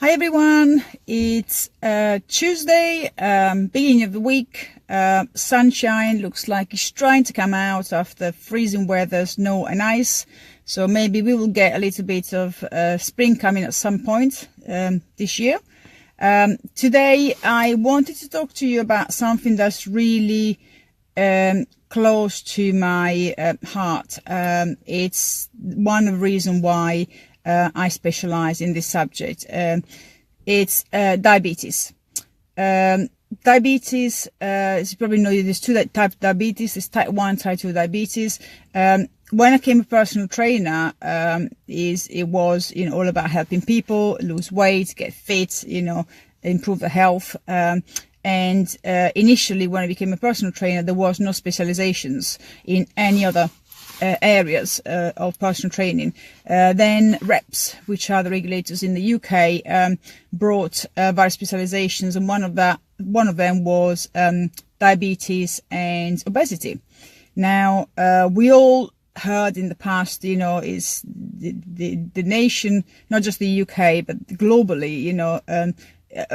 Hi everyone, it's Tuesday, beginning of the week. Sunshine looks like it's trying to come out after freezing weather, snow and ice. So maybe we will get a little bit of spring coming at some point this year. Today I wanted to talk to you about something that's really close to my heart. It's one of the reasons why I specialize in this subject. It's diabetes. Diabetes, as you probably know, there's two types of diabetes. There's type 1, type 2 diabetes. When I became a personal trainer, it was all about helping people lose weight, get fit, improve their health. And initially, when I became a personal trainer, there was no specializations in any other areas of personal training. Then REPS, which are the regulators in the UK, brought various specializations, and one of them was diabetes and obesity. Now, we all heard in the past, is the nation, not just the UK, but globally,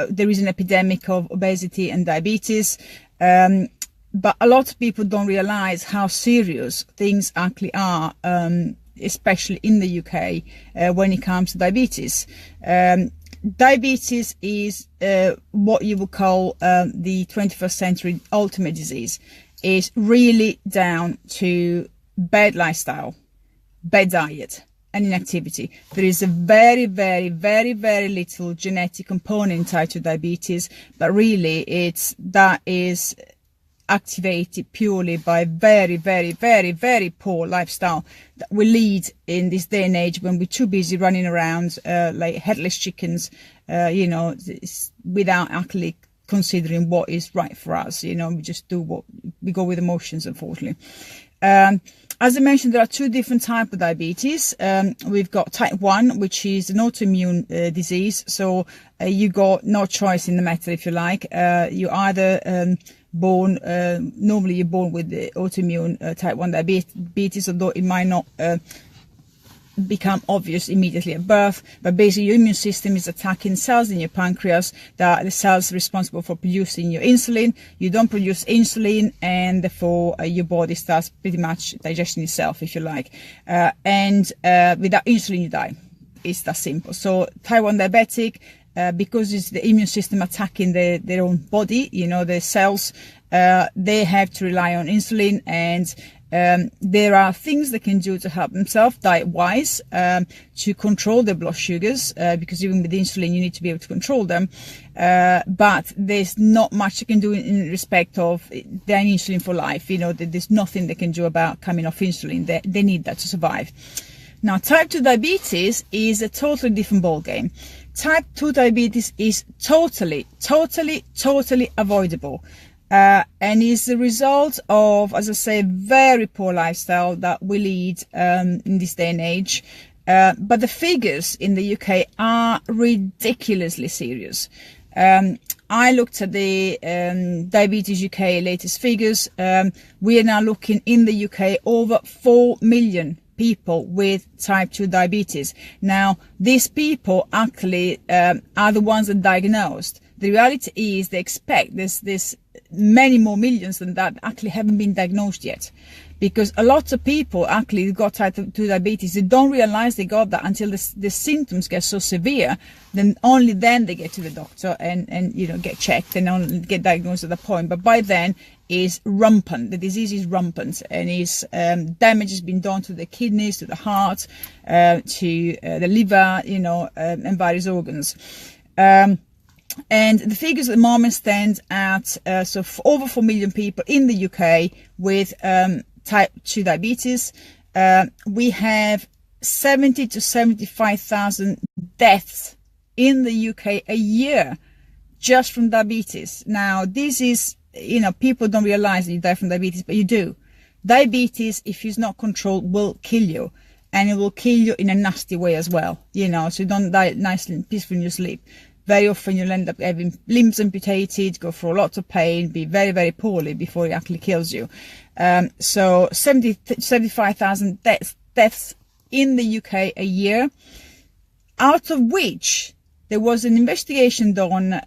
there is an epidemic of obesity and diabetes. But a lot of people don't realize how serious things actually are, especially in the UK, when it comes to diabetes. Diabetes is what you would call the 21st century ultimate disease. It's really down to bad lifestyle, bad diet, and inactivity. There is a very, very, very, very little genetic component tied to diabetes, but really that is activated purely by very, very, very, very poor lifestyle that we lead in this day and age, when we're too busy running around like headless chickens, without actually considering what is right for us. We just do what we go with emotions, unfortunately. As I mentioned, there are two different types of diabetes. We've got type 1, which is an autoimmune disease. So you got no choice in the matter, if you like. You either normally you're born with the autoimmune type 1 diabetes, although it might not become obvious immediately at birth. But basically, your immune system is attacking cells in your pancreas, that are the cells responsible for producing your insulin. You don't produce insulin, and therefore your body starts pretty much digesting itself, if you like. And without insulin, you die. It's that simple. So type 1 diabetic, because it's the immune system attacking their own body, the cells, they have to rely on insulin, and there are things they can do to help themselves diet-wise, to control their blood sugars, because even with insulin you need to be able to control them, but there's not much they can do in respect of their insulin for life. There's nothing they can do about coming off insulin. They need that to survive. Now, type 2 diabetes is a totally different ballgame. Type 2 diabetes is totally avoidable, and is the result of, as I say, very poor lifestyle that we lead in this day and age. But the figures in the UK are ridiculously serious. I looked at the Diabetes UK latest figures. We are now looking in the UK over 4 million people with type 2 diabetes. Now, these people actually are the ones that are diagnosed. The reality is they expect there's many more millions than that actually haven't been diagnosed yet, because a lot of people actually got type 2 diabetes. They don't realize they got that until the symptoms get so severe. Then only then they get to the doctor and get checked and only get diagnosed at that point. But by then is rampant. The disease is rampant, and damage has been done to the kidneys, to the heart, to the liver, and various organs. And the figures at the moment stand at over 4 million people in the UK with type 2 diabetes. We have 70 to 75,000 deaths in the UK a year just from diabetes. Now, this is, people don't realize that you die from diabetes, but you do. Diabetes, if it's not controlled, will kill you, and it will kill you in a nasty way as well. So you don't die nicely and peacefully in your sleep. Very often you'll end up having limbs amputated, go through a lot of pain, be very, very poorly before it actually kills you. So 75,000 deaths in the UK a year, out of which there was an investigation done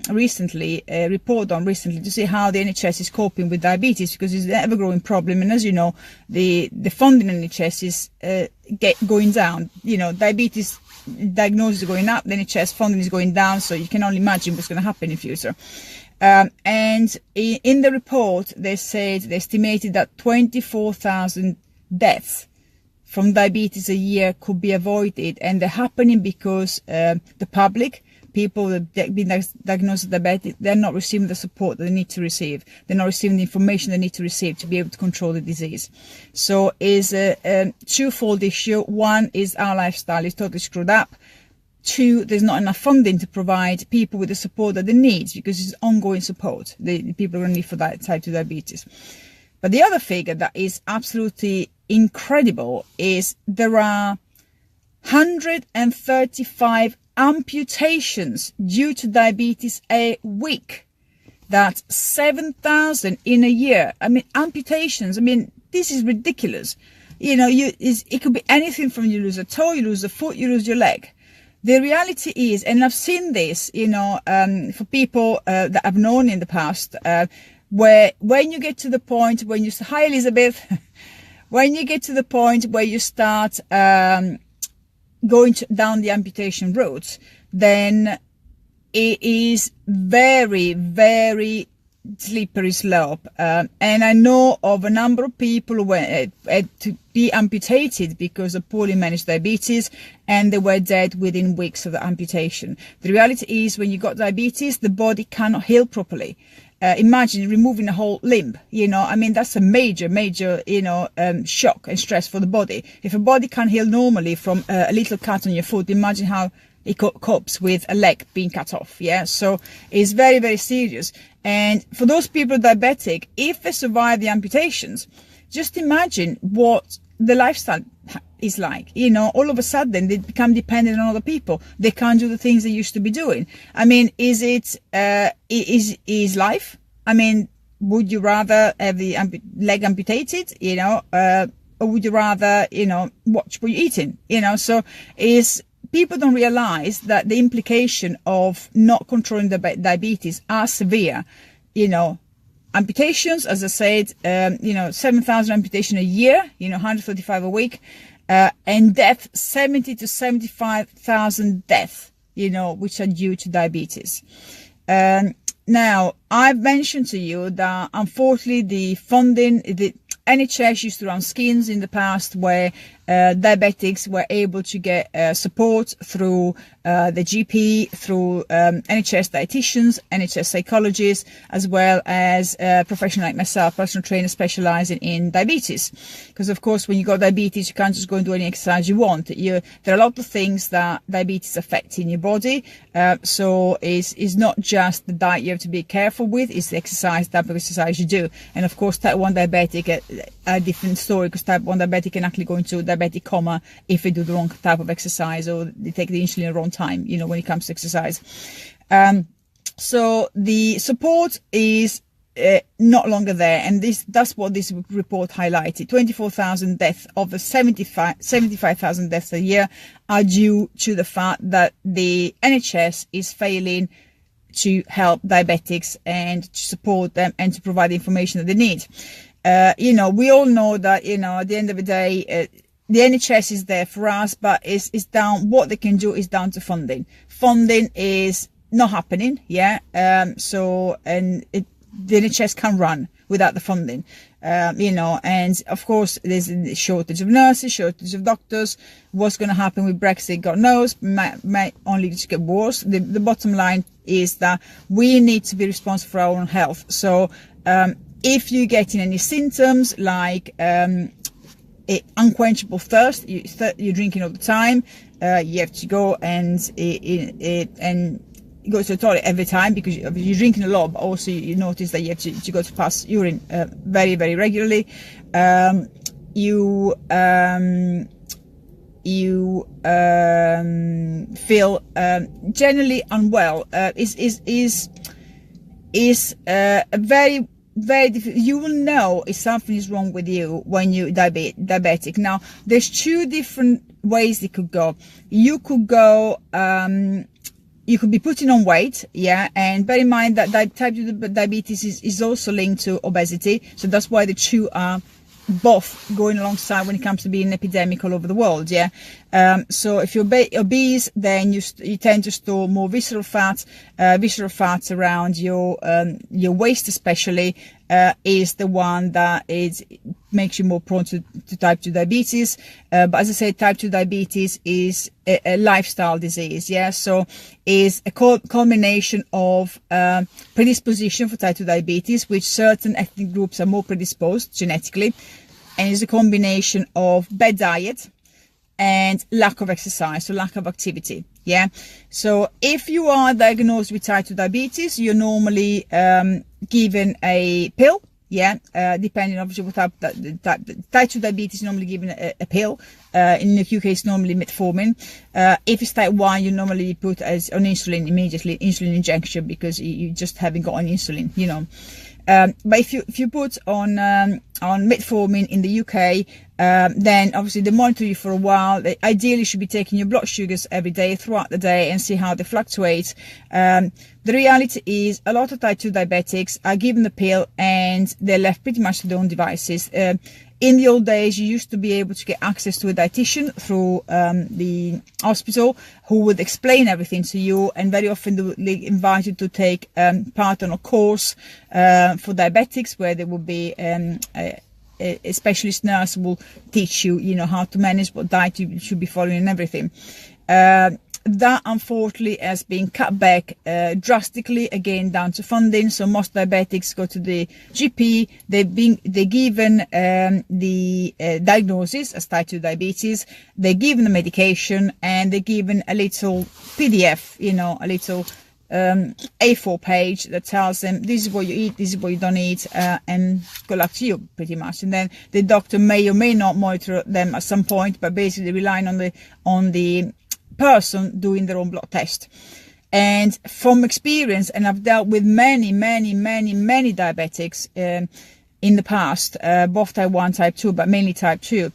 recently, a report done recently, to see how the NHS is coping with diabetes, because it's an ever-growing problem. And as you know, the funding in the NHS is going down. You know, diabetes diagnosis is going up, the NHS funding is going down, so you can only imagine what's going to happen in the future. And in the report, they estimated that 24,000 deaths from diabetes a year could be avoided, and they're happening because the public, people that have been diagnosed with diabetes, they're not receiving the support that they need to receive. They're not receiving the information they need to receive to be able to control the disease. So it's a twofold issue. One is our lifestyle is totally screwed up. Two, there's not enough funding to provide people with the support that they need, because it's ongoing support the people are going to need for that type 2 diabetes. But the other figure that is absolutely incredible is there are 135 amputations due to diabetes a week. That's 7,000 in a year. I mean, amputations, I mean, this is ridiculous. You know, it could be anything from you lose a toe, you lose a foot, you lose your leg. The reality is, and I've seen this, you know, for people that I've known in the past, where when you get to the point when you say, hi Elizabeth, when you get to the point where you start going down the amputation route, then it is very, very slippery slope. And I know of a number of people who had to be amputated because of poorly managed diabetes, and they were dead within weeks of the amputation. The reality is, when you got diabetes, the body cannot heal properly. Imagine removing a whole limb, you know, I mean, that's a major, you know, shock and stress for the body. If a body can't heal normally from a little cut on your foot, imagine how it copes with a leg being cut off. Yeah, so it's very, very serious. And for those people diabetic, if they survive the amputations, just imagine what the lifestyle is like. You know, all of a sudden they become dependent on other people. They can't do the things they used to be doing. I mean, is life? I mean, would you rather have the leg amputated, you know, or would you rather, you know, watch what you're eating, you know? So people don't realize that the implication of not controlling the diabetes are severe. You know, amputations, as I said, you know, 7,000 amputation a year, you know, 135 a week, and death, 70 to 75,000 deaths, you know, which are due to diabetes. Now, I've mentioned to you that unfortunately the funding, the NHS used to run schemes in the past where diabetics were able to get support through the GP, through NHS dietitians, NHS psychologists, as well as professionals like myself, personal trainers specializing in diabetes. Because of course, when you got diabetes, you can't just go and do any exercise you want. There are a lot of things that diabetes affect in your body. So it's not just the diet you have to be careful with, it's the exercise, type of exercise you do. And of course, type 1 diabetic, a different story, because type 1 diabetic can actually go into diabetic coma if they do the wrong type of exercise, or they take the insulin at the wrong time, you know, when it comes to exercise. So the support is not longer there, and that's what this report highlighted. 24,000 deaths of the 75,000 deaths a year are due to the fact that the NHS is failing to help diabetics and to support them and to provide the information that they need. You know, we all know that, you know, at the end of the day, the NHS is there for us, but it's down, what they can do is down to funding. Funding is not happening, yeah. The NHS can run without the funding, you know, and of course there's a shortage of nurses, shortage of doctors. What's going to happen with Brexit, God knows, might only just get worse. The bottom line is that we need to be responsible for our own health. So if you're getting any symptoms like unquenchable thirst, you're drinking all the time, you have to go and go to the toilet every time because you're drinking a lot, but also you notice that you have to go to pass urine very, very regularly. You feel generally unwell. Is a very, very difficult. You will know if something is wrong with you when you're diabetic. Now, there's two different ways it could go. You could go you could be putting on weight, and bear in mind that type 2 diabetes is also linked to obesity, so that's why the two are both going alongside when it comes to being an epidemic all over the world. So if you're obese, then you tend to store more visceral fat around your waist, especially is the one that makes you more prone to type 2 diabetes. But as I said, type 2 diabetes is a lifestyle disease, so is a culmination of predisposition for type 2 diabetes, which certain ethnic groups are more predisposed genetically, and is a combination of bad diet and lack of exercise, so lack of activity. So if you are diagnosed with type 2 diabetes, you're normally given a pill, depending obviously what type 2 diabetes is normally given a pill. In the UK it's normally metformin. If it's type 1, you normally put on insulin immediately, insulin injection, because you just haven't got an insulin, but if you put on metformin in the UK, then obviously they monitor you for a while. They ideally should be taking your blood sugars every day throughout the day and see how they fluctuate. The reality is a lot of type 2 diabetics are given the pill and they're left pretty much to their own devices. In the old days, you used to be able to get access to a dietitian through the hospital who would explain everything to you, and very often they invite you to take part on a course for diabetics, where there will be a specialist nurse who will teach you, how to manage, what diet you should be following and everything. That unfortunately has been cut back drastically, again down to funding. So most diabetics go to the GP, they're given the diagnosis as type 2 diabetes, they're given the medication, and they're given a little PDF, a little A4 page that tells them this is what you eat, this is what you don't eat, and good luck to you, pretty much. And then the doctor may or may not monitor them at some point, but basically relying on the person doing their own blood test. And from experience, and I've dealt with many diabetics in the past, both type 1, type 2, but mainly type 2,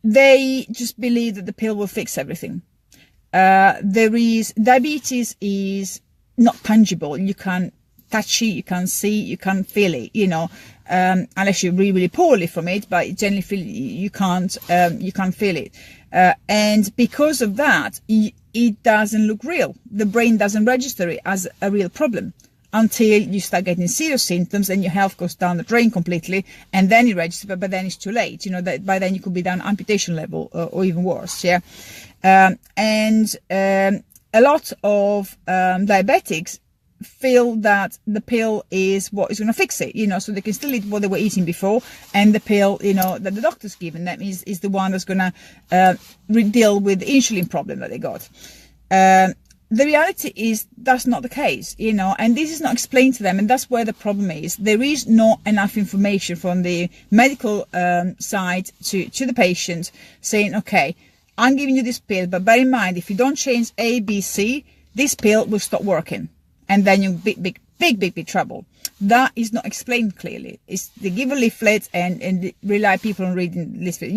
they just believe that the pill will fix everything. Diabetes is not tangible. You can't touch it, you can't see, you can't feel it, unless you're really poorly from it, but generally feel you can't feel it. And because of that, it doesn't look real. The brain doesn't register it as a real problem until you start getting serious symptoms and your health goes down the drain completely, and then it registers, but then it's too late. That by then you could be down amputation level or even worse. A lot of diabetics feel that the pill is what is going to fix it, so they can still eat what they were eating before, and the pill, that the doctor's given them is the one that's going to deal with the insulin problem that they got. The reality is that's not the case, and this is not explained to them, and that's where the problem is. There is not enough information from the medical side to the patient saying, okay, I'm giving you this pill, but bear in mind, if you don't change A, B, C, this pill will stop working. And then you're in big trouble. That is not explained clearly. They give a leaflet and rely people on reading the leaflet.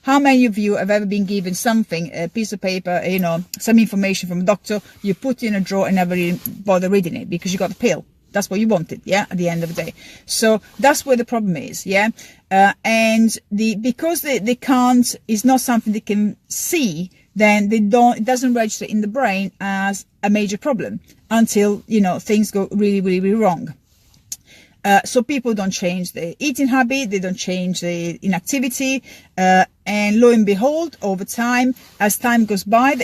How many of you have ever been given something, a piece of paper, some information from a doctor, you put it in a drawer and never really bother reading it because you got the pill. That's what you wanted, at the end of the day. So that's where the problem is, and because they can't, it's not something they can see, then it doesn't register in the brain as a major problem until, things go really wrong. So people don't change the eating habit, they don't change the inactivity, and lo and behold, over time, as time goes by,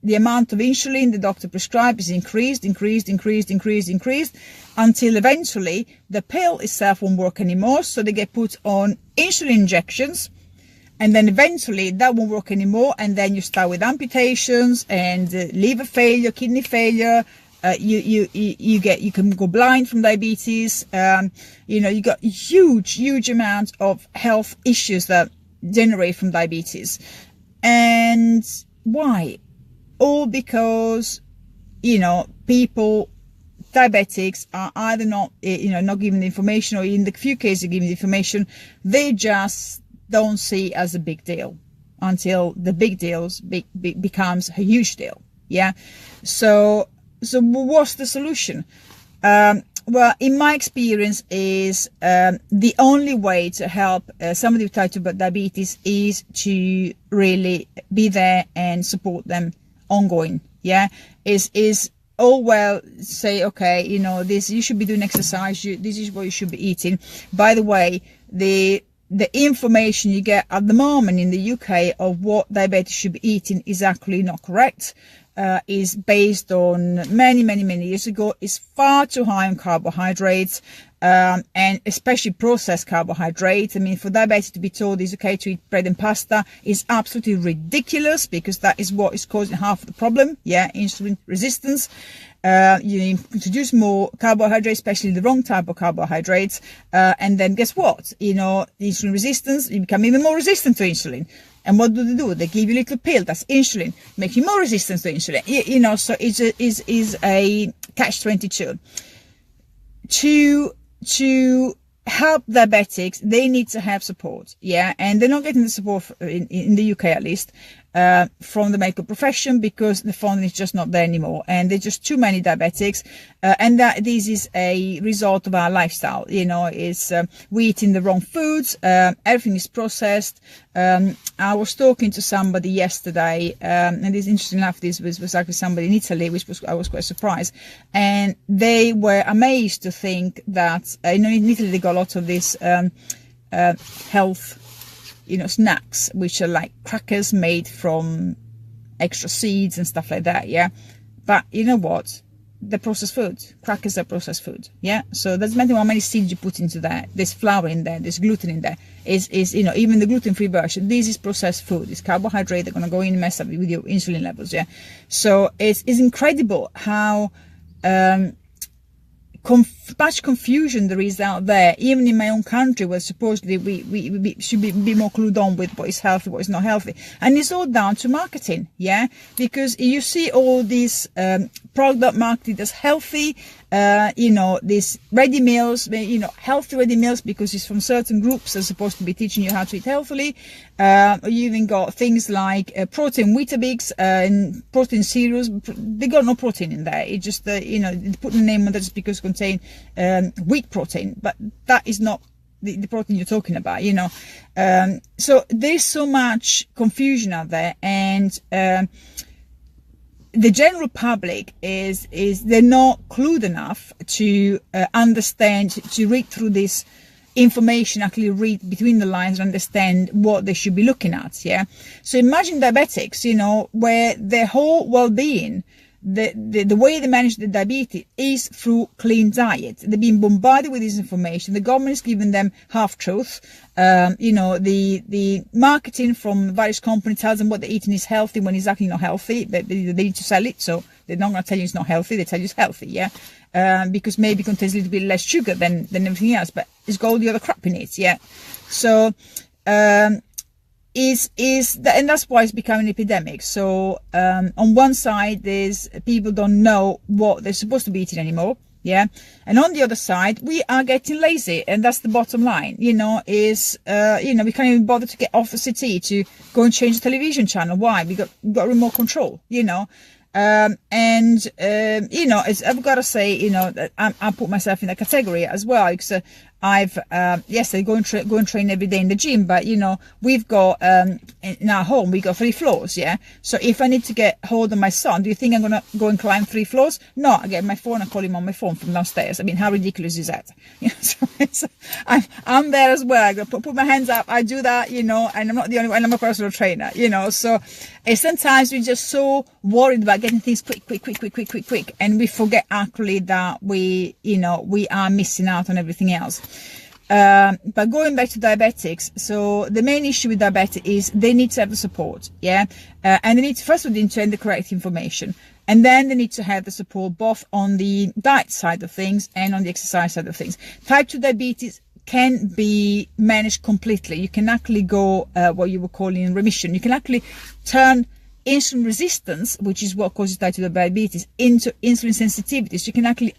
the amount of insulin the doctor prescribed is increased, until eventually the pill itself won't work anymore. So they get put on insulin injections, and then eventually that won't work anymore, and then you start with amputations and liver failure, kidney failure. You can go blind from diabetes. You got huge amounts of health issues that generate from diabetes. And why? All because diabetics are either not given the information, or in the few cases given the information, they just don't see as a big deal until the big deals becomes a huge deal. Yeah. So what's the solution? Well, in my experience, is the only way to help somebody with type 2 diabetes is to really be there and support them ongoing. Yeah, is well, say, okay, you know, this, you should be doing exercise, this is what you should be eating. By the way, the information you get at the moment in the UK of what diabetics should be eating is actually not correct. Is based on many years ago, is far too high on carbohydrates, and especially processed carbohydrates. I mean, for diabetics to be told it's okay to eat bread and pasta is absolutely ridiculous, because that is what is causing half of the problem. Yeah, insulin resistance. You introduce more carbohydrates, especially the wrong type of carbohydrates, and then guess what? You know, insulin resistance, you become even more resistant to insulin. And what do? They give you a little pill that's insulin, make you more resistant to insulin. You know, so it's a catch-22. To help diabetics, they need to have support. Yeah, and they're not getting the support in the UK, at least, from the medical profession, because the funding is just not there anymore, and there's just too many diabetics, and that this is a result of our lifestyle. You know, is we eating the wrong foods, everything is processed. I was talking to somebody yesterday, and it's interesting enough, this was actually somebody in Italy, I was quite surprised, and they were amazed to think that you know, in Italy they got a lot of this health, you know, snacks, which are like crackers made from extra seeds and stuff like that. Yeah, but you know what? They're processed food. Crackers are processed food. Yeah, so doesn't matter how many seeds you put into that. There's flour in there. There's gluten in there. Is you know, even the gluten-free version, this is processed food. It's carbohydrate. They're gonna go in and mess up with your insulin levels. Yeah, so it's incredible how much confusion there is out there, even in my own country, where supposedly we should be more clued on with what is healthy, what is not healthy. And it's all down to marketing. Yeah, because you see all these product marketed as healthy, you know, these ready meals, you know, healthy ready meals, because it's from certain groups that are supposed to be teaching you how to eat healthily. You even got things like protein Weetabix and protein cereals. They got no protein in there. It just you know, they put a name on that just because it contain wheat protein, but that is not the protein you're talking about. You know, so there's so much confusion out there, and the general public is they're not clued enough to understand, to read through this information, actually read between the lines and understand what they should be looking at. Yeah, so imagine diabetics, you know, where their whole well-being, the way they manage the diabetes is through clean diet. They're being bombarded with this information. The government is giving them half-truth. You know, the marketing from various companies tells them what they're eating is healthy when it's actually not healthy. They need to sell it, so they're not going to tell you it's not healthy. They tell you it's healthy, yeah, because maybe it contains a little bit less sugar than everything else, but it's got all the other crap in it, yeah. So and that's why it's becoming an epidemic. So on one side, there's people don't know what they're supposed to be eating anymore, yeah, and on the other side, we are getting lazy, and that's the bottom line. You know, is you know, we can't even bother to get off the settee to go and change the television channel. Why? We got remote control, you know. You know, I've got to say, you know, that I put myself in that category as well, because I've yes, I go and train every day in the gym, but you know, we've got in our home we got 3 floors, yeah. So if I need to get hold of my son, do you think I'm gonna go and climb 3 floors? No, I get my phone and call him on my phone from downstairs. I mean, how ridiculous is that? You know, so I'm there as well. I go put my hands up. I do that, you know, and I'm not the only one. I'm a personal trainer, you know. So sometimes we're just so worried about getting things quick, and we forget actually that we are missing out on everything else. But going back to diabetics, so the main issue with diabetes is they need to have the support, yeah, and they need to first of all intend the correct information, and then they need to have the support both on the diet side of things and on the exercise side of things. Type 2 diabetes can be managed completely. You can actually go what you were calling remission. You can actually turn insulin resistance, which is what causes type 2 diabetes, into insulin sensitivity. So you can actually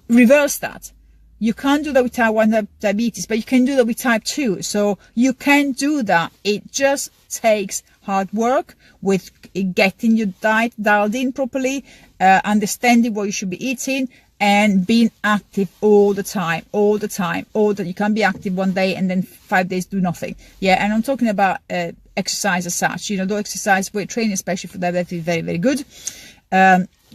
reverse that. You can't do that with type 1 diabetes, but you can do that with type 2. So you can do that. It just takes hard work with getting your diet dialed in properly, understanding what you should be eating, and being active all the time. You can't be active one day and then 5 days do nothing. Yeah, and I'm talking about exercise as such. You know, though exercise, weight training, especially for diabetes, is very, very good.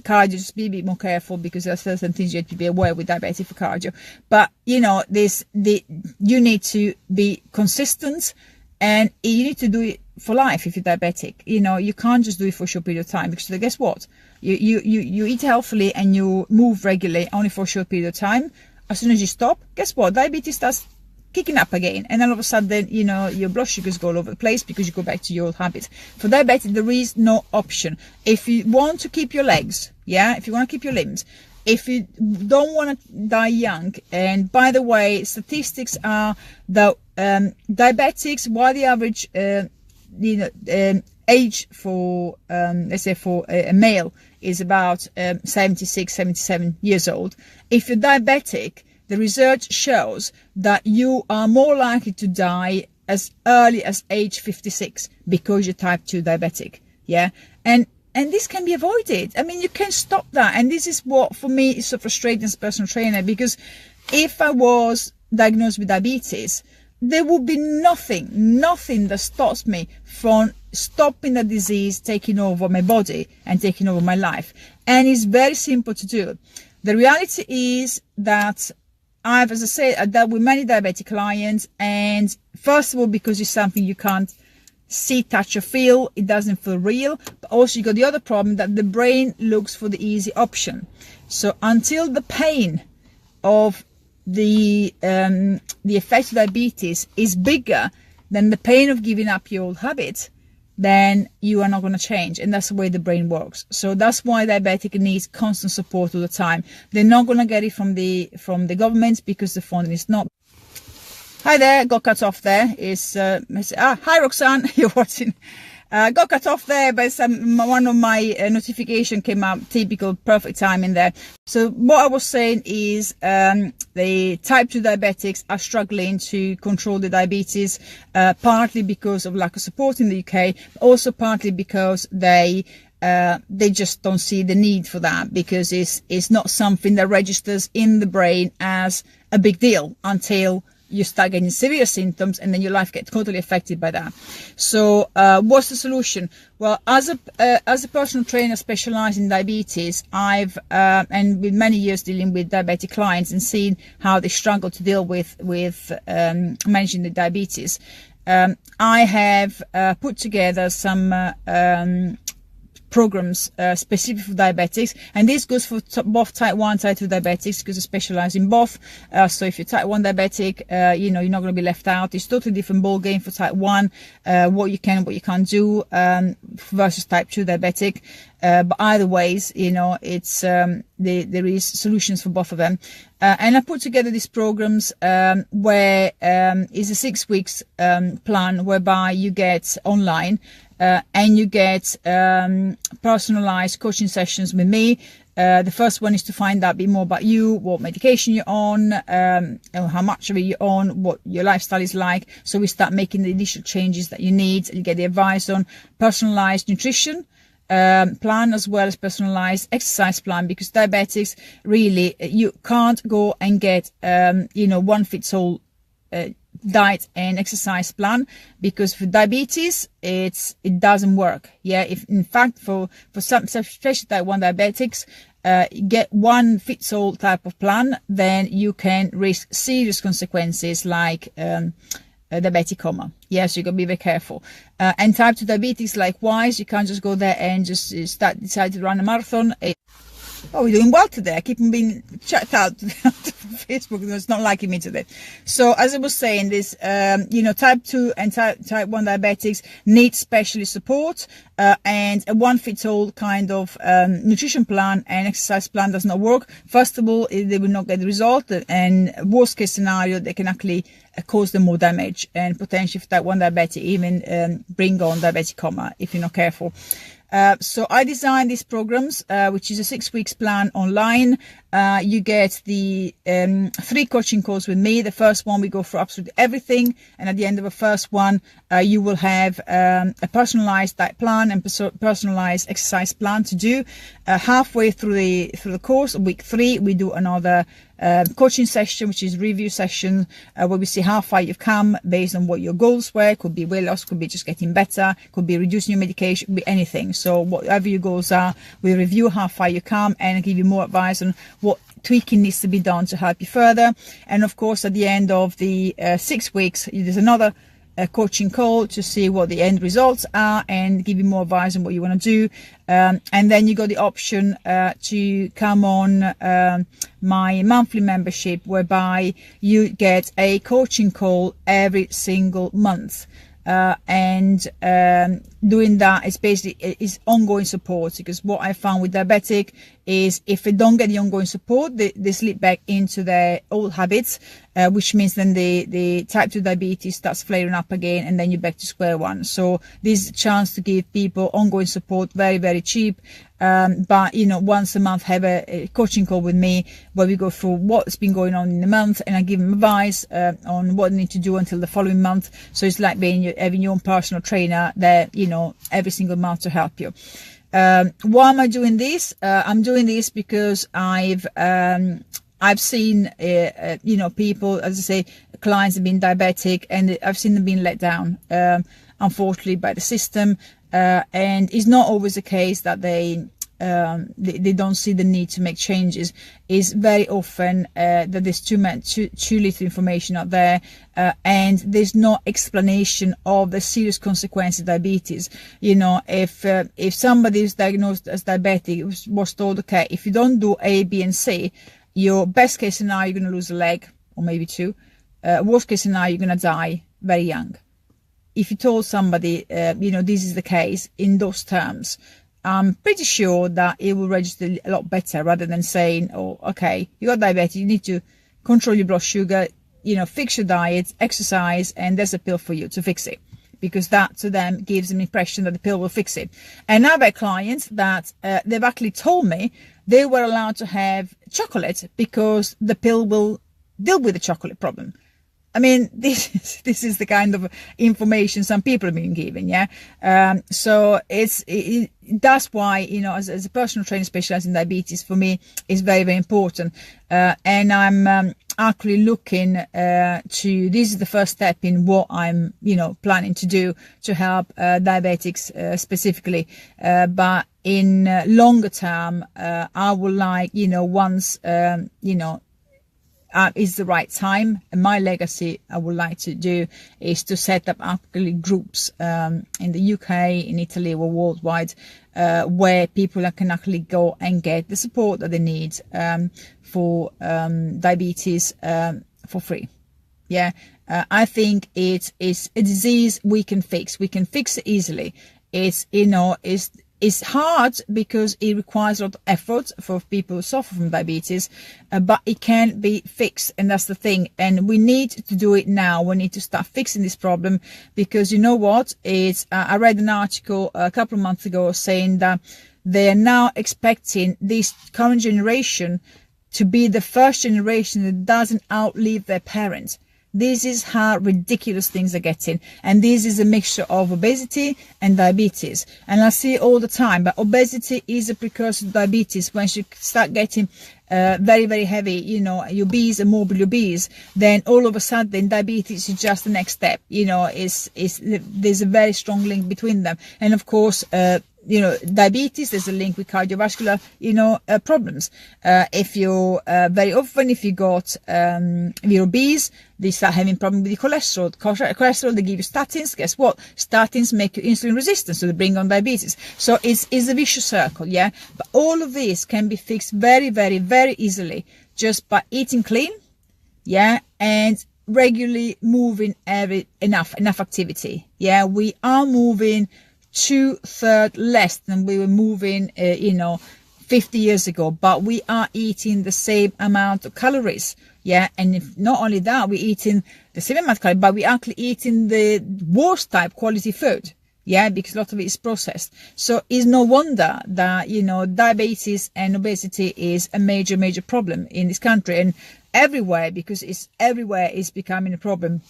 Cardio, just be a bit more careful because there are certain things you have to be aware with diabetes for cardio. But you know, you need to be consistent, and you need to do it for life if you're diabetic. You know, you can't just do it for a short period of time, because guess what? You eat healthily and you move regularly only for a short period of time. As soon as you stop, guess what? Diabetes starts kicking up again, and all of a sudden, you know, your blood sugars go all over the place because you go back to your old habits. For diabetes, there is no option. If you want to keep your legs, if you want to keep your limbs, if you don't want to die young, and by the way, statistics are that diabetics, while the average age for let's say for a male is about 76, 77 years old, if you're diabetic, the research shows that you are more likely to die as early as age 56 because you're type 2 diabetic. Yeah. And this can be avoided. I mean, you can stop that. And this is what, for me, is so frustrating as a personal trainer, because if I was diagnosed with diabetes, there would be nothing that stops me from stopping the disease taking over my body and taking over my life. And it's very simple to do. The reality is that as I say, I dealt with many diabetic clients, and first of all, because it's something you can't see, touch or feel, it doesn't feel real, but also you got the other problem that the brain looks for the easy option. So until the pain of the effect of diabetes is bigger than the pain of giving up your old habits, then you are not going to change. And that's the way the brain works. So that's why diabetic needs constant support all the time. They're not going to get it from the government, because the funding is not. Hi there, got cut off there. Hi Roxanne, you're watching. Got cut off there, but one of my notification came up, typical, perfect timing there. So what I was saying is the type 2 diabetics are struggling to control the diabetes, partly because of lack of support in the UK, but also partly because they just don't see the need for that, because it's not something that registers in the brain as a big deal until you start getting severe symptoms, and then your life gets totally affected by that. So what's the solution? Well, as a personal trainer specialized in diabetes, I've and with many years dealing with diabetic clients and seeing how they struggle to deal with managing the diabetes, I have put together some programs specific for diabetics, and this goes for both type 1 type 2 diabetics, because I specialize in both. So if you're type 1 diabetic, you know, you're not going to be left out. It's totally different ball game for type 1, what you can, what you can't do, versus type 2 diabetic. But either ways, you know, it's there is solutions for both of them. And I put together these programs where is a 6 weeks plan whereby you get online and you get personalized coaching sessions with me. The first one is to find out a bit more about you, what medication you're on, how much of it you're on, what your lifestyle is like. So we start making the initial changes that you need. You get the advice on personalized nutrition plan, as well as personalized exercise plan, because diabetics, really, you can't go and get you know, one fits all diet and exercise plan, because for diabetes it doesn't work. Yeah, if in fact for some, especially type 1 diabetics, get one fits all type of plan, then you can risk serious consequences like diabetic coma. Yes, you gotta be very careful. And type 2 diabetes, likewise, you can't just go there and just decide to run a marathon. Oh, we're doing well today. I keep on being checked out to Facebook because it's not liking me today. So as I was saying, this, you know, type 2 and type 1 diabetics need specialist support, and a one-fits-all kind of nutrition plan and exercise plan does not work. First of all, they will not get the result, and worst case scenario, they can actually cause them more damage, and potentially for type 1 diabetic even bring on diabetic coma if you're not careful. So I designed these programs, which is a 6 weeks plan online. You get the 3 coaching calls with me. The first one, we go through absolutely everything. And at the end of the first one, you will have a personalized diet plan and personalized exercise plan to do. Halfway through the course, week 3, we do another coaching session, which is review session, where we see how far you've come based on what your goals were. Could be weight loss, could be just getting better, could be reducing your medication, could be anything. So whatever your goals are, we review how far you come and give you more advice on what tweaking needs to be done to help you further. And of course, at the end of the 6 weeks, there's another coaching call to see what the end results are and give you more advice on what you want to do. And then you got the option to come on my monthly membership, whereby you get a coaching call every single month. Doing that is basically ongoing support, because what I found with diabetic is if they don't get the ongoing support, they slip back into their old habits, which means then the type 2 diabetes starts flaring up again, and then you're back to square one. So this is a chance to give people ongoing support, very, very cheap. But once a month, have a coaching call with me where we go through what's been going on in the month, and I give them advice on what they need to do until the following month. So it's like having your own personal trainer there, every single month to help you. Why am I doing this? I'm doing this because I've seen people, as I say, clients have been diabetic, and I've seen them being let down, unfortunately, by the system. And it's not always the case that they don't see the need to make changes. Is very often that there's too little information out there, and there's no explanation of the serious consequences of diabetes. If somebody is diagnosed as diabetic, was told, okay, if you don't do A, B, and C, your best case scenario, you're going to lose a leg or maybe 2. Worst case scenario, you're going to die very young. If you told somebody, this is the case in those terms, I'm pretty sure that it will register a lot better, rather than saying, oh, okay, you got diabetes, you need to control your blood sugar, fix your diet, exercise, and there's a pill for you to fix it. Because that to them gives them the impression that the pill will fix it. And I've had clients that they've actually told me they were allowed to have chocolate because the pill will deal with the chocolate problem. I mean, this is the kind of information some people have been given, yeah. So that's why, as a personal trainer specialized in diabetes, for me, is very, very important. And I'm actually looking to, this is the first step in what I'm, planning to do to help diabetics specifically. But in longer term, I would like, once, is the right time. And my legacy I would like to do is to set up actually groups in the UK, in Italy, or worldwide, where people can actually go and get the support that they need for diabetes for free. Yeah, I think it is a disease we can fix. We can fix it easily. It's hard because it requires a lot of effort for people who suffer from diabetes, but it can be fixed, and that's the thing. And we need to do it now. We need to start fixing this problem, because you know what? I read an article a couple of months ago saying that they are now expecting this current generation to be the first generation that doesn't outlive their parents. This is how ridiculous things are getting. And this is a mixture of obesity and diabetes. And I see it all the time, but obesity is a precursor to diabetes. Once you start getting very, very heavy, obese and morbidly obese, then all of a sudden diabetes is just the next step. There's a very strong link between them. And of course, diabetes, there's a link with cardiovascular, problems. If you're if you're obese, they start having problem with the cholesterol. They give you statins. Guess what? Statins make you insulin resistant, so they bring on diabetes. So it's a vicious circle, yeah. But all of this can be fixed very, very, very easily just by eating clean, yeah, and regularly moving enough activity. Yeah, we are moving 2/3 less than we were moving, 50 years ago, but we are eating the same amount of calories. Yeah, and if not only that, we're eating the same amount of calories, but we're actually eating the worst type quality food. Yeah, because a lot of it is processed. So it's no wonder that, you know, diabetes and obesity is a major, major problem in this country and everywhere, because it's everywhere is becoming a problem.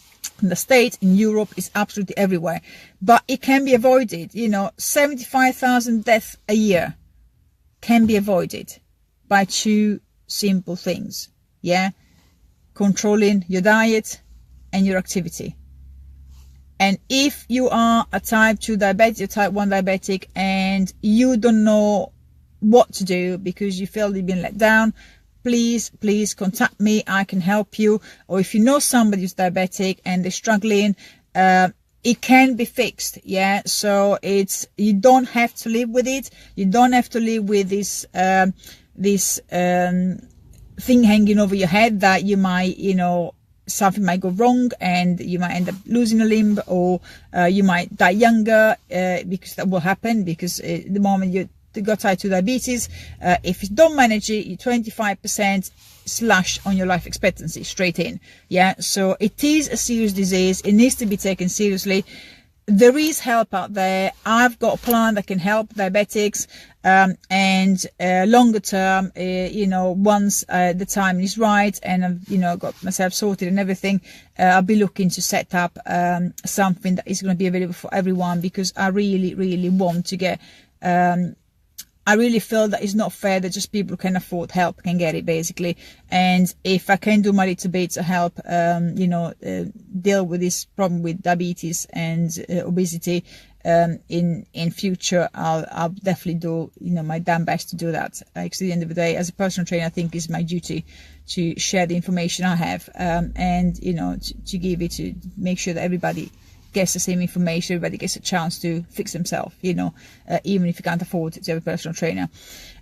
In the States, in Europe, it's absolutely everywhere. But it can be avoided. You know, 75,000 deaths a year can be avoided by two simple things. Yeah, controlling your diet and your activity. And if you are a type 2 diabetic or type 1 diabetic and you don't know what to do because you feel you've been let down, please contact me. I can help you. Or if you know somebody who's diabetic and they're struggling, it can be fixed. Yeah, so you don't have to live with it. You don't have to live with this thing hanging over your head that you might, you know, something might go wrong and you might end up losing a limb, or you might die younger, because that will happen, because the moment you got type 2 diabetes, if you don't manage it, you 25% slash on your life expectancy straight in. Yeah, so it is a serious disease. It needs to be taken seriously. There is help out there. I've got a plan that can help diabetics, and longer term, you know, once the time is right and I've, you know, got myself sorted and everything, I'll be looking to set up something that is going to be available for everyone, because I really want to get, I really feel that it's not fair that just people who can afford help can get it, basically. And if I can do my little bit to help, you know, deal with this problem with diabetes and obesity in future, I'll definitely do, you know, my damn best to do that. Because at the end of the day, as a personal trainer, I think it's my duty to share the information I have, and, you know, to give it, to make sure that everybody gets the same information, everybody gets a chance to fix themselves, you know, even if you can't afford to have a personal trainer.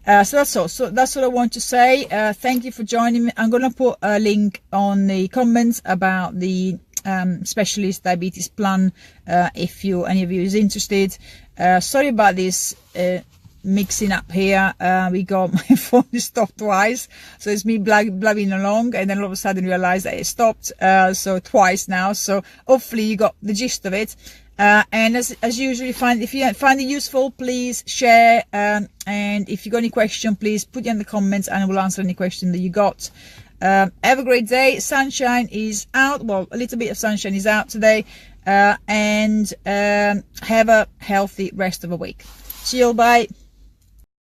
So that's all. So that's all I want to say. Thank you for joining me. I'm going to put a link on the comments about the specialist diabetes plan, if any of you is interested. Sorry about this mixing up here. We got my phone stopped twice, so it's me blabbing along, and then all of a sudden realized that it stopped, so twice now. So hopefully you got the gist of it, and as usual, if you find it useful, please share, and if you got any question, please put it in the comments and I will answer any question that you got. Have a great day. Sunshine is out, well, a little bit of sunshine is out today, and have a healthy rest of the week. See you, bye.